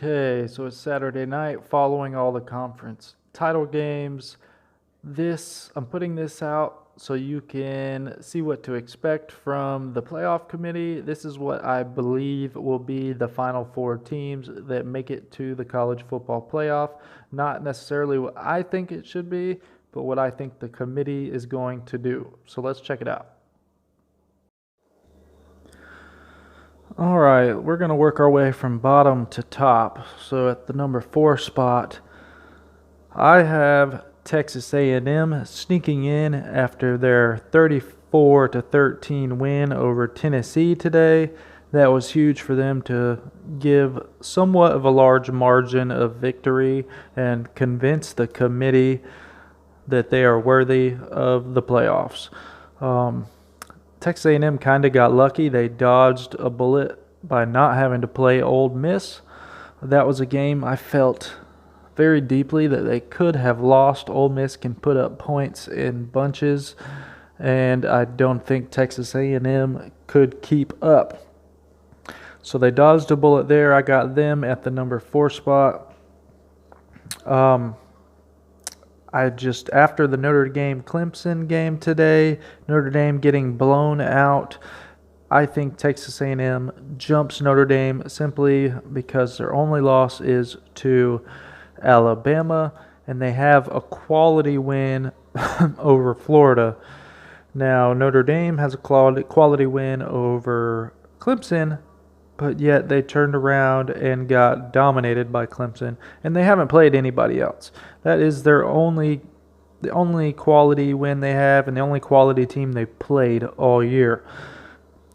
Okay, so it's Saturday night following all the conference title games. I'm putting this out so you can see what to expect from the playoff committee. This is what I believe will be the final four teams that make it to the college football playoff. Not necessarily what I think it should be, but what I think the committee is going to do. So let's check it out. All right, we're going to work our way from bottom to top. So at the number 4 spot, I have Texas A&M sneaking in after their 34-13 win over Tennessee today. That was huge for them to give somewhat of a large margin of victory and convince the committee that they are worthy of the playoffs. Texas A&M kind of got lucky. They dodged a bullet by not having to play Ole Miss. That was a game I felt very deeply that they could have lost. Ole Miss can put up points in bunches, and I don't think Texas A&M could keep up. So they dodged a bullet there. I got them at the number 4 spot. After the Notre Dame-Clemson game today, Notre Dame getting blown out, I think Texas A&M jumps Notre Dame simply because their only loss is to Alabama, and they have a quality win over Florida. Now, Notre Dame has a quality win over Clemson, but yet they turned around and got dominated by Clemson, and they haven't played anybody else. That is the only quality win they have and the only quality team they played all year.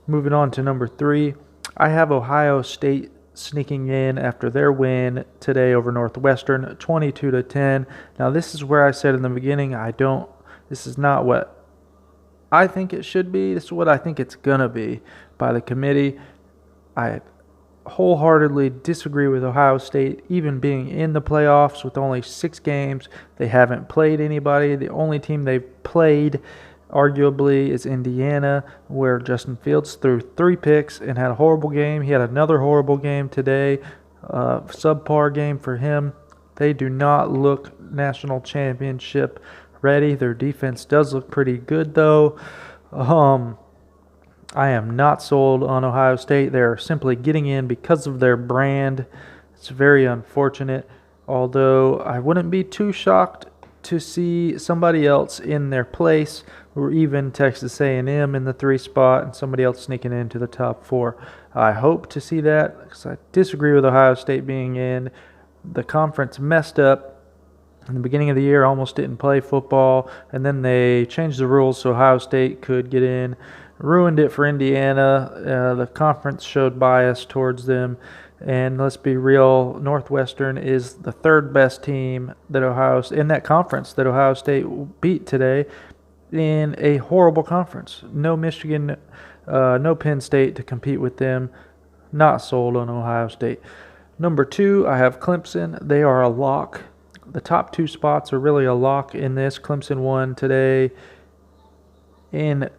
Moving on to number 3, I have Ohio State sneaking in after their win today over Northwestern, 22-10. Now, this is where I said in the beginning, this is not what I think it should be. This is what I think it's going to be by the committee. I wholeheartedly disagree with Ohio State even being in the playoffs with only 6 games. They haven't played anybody. The only team they've played, arguably, is Indiana, where Justin Fields threw 3 picks and had a horrible game. He had another horrible game today, subpar game for him. They do not look national championship ready. Their defense does look pretty good, though. I am not sold on Ohio State. They're simply getting in because of their brand. It's very unfortunate, although I wouldn't be too shocked to see somebody else in their place, or even Texas A&M in the 3 spot and somebody else sneaking into the top 4. I hope to see that because I disagree with Ohio State being in. The conference messed up in the beginning of the year, almost didn't play football, and then they changed the rules so Ohio State could get in. Ruined it for Indiana. The conference showed bias towards them. And let's be real, Northwestern is the 3rd best team in that conference that Ohio State beat today in a horrible conference. No Michigan, no Penn State to compete with them. Not sold on Ohio State. Number 2, I have Clemson. They are a lock. The top 2 spots are really a lock in this. Clemson won today in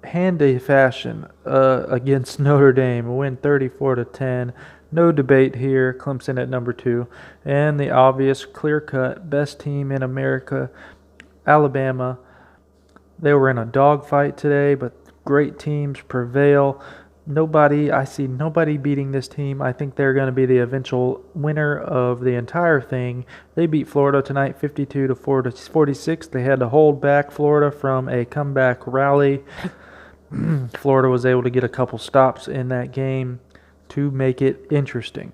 handy fashion against Notre Dame, a win 34-10. No debate here. Clemson at number 2, and the obvious clear-cut best team in America, Alabama. They were in a dogfight today, but great teams prevail. I see nobody beating this team. I think they're going to be the eventual winner of the entire thing. They beat Florida tonight 52-46. They had to hold back Florida from a comeback rally. Florida was able to get a couple stops in that game to make it interesting.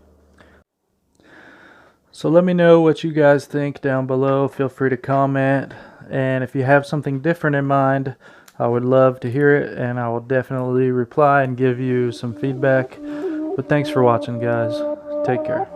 So let me know what you guys think down below. Feel free to comment. And if you have something different in mind, I would love to hear it, and I will definitely reply and give you some feedback. But thanks for watching, guys. Take care.